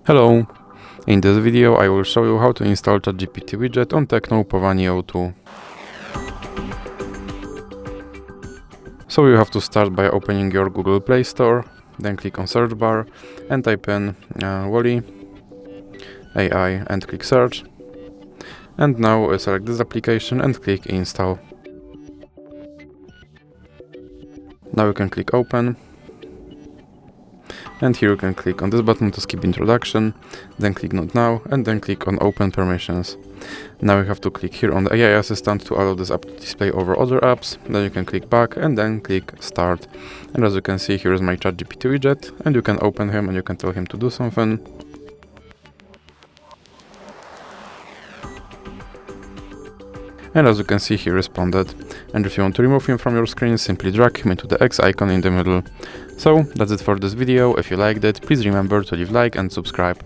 Hello! In this video I will show you how to install ChatGPT Widget on Tecno Pova Neo 2. So you have to start by opening your Google Play Store, then click on search bar and type in Wally AI and click search. And now select this application and click install. Now you can click open. And here you can click on this button to skip introduction, then click not now, and then click on open permissions. Now you have to click here on the AI assistant to allow this app to display over other apps, then you can click back and then click start. And as you can see, here is my ChatGPT widget, and you can open him and you can tell him to do something. And as you can see, he responded. And if you want to remove him from your screen, simply drag him into the X icon in the middle. So that's it for this video. If you liked it, please remember to leave a like and subscribe.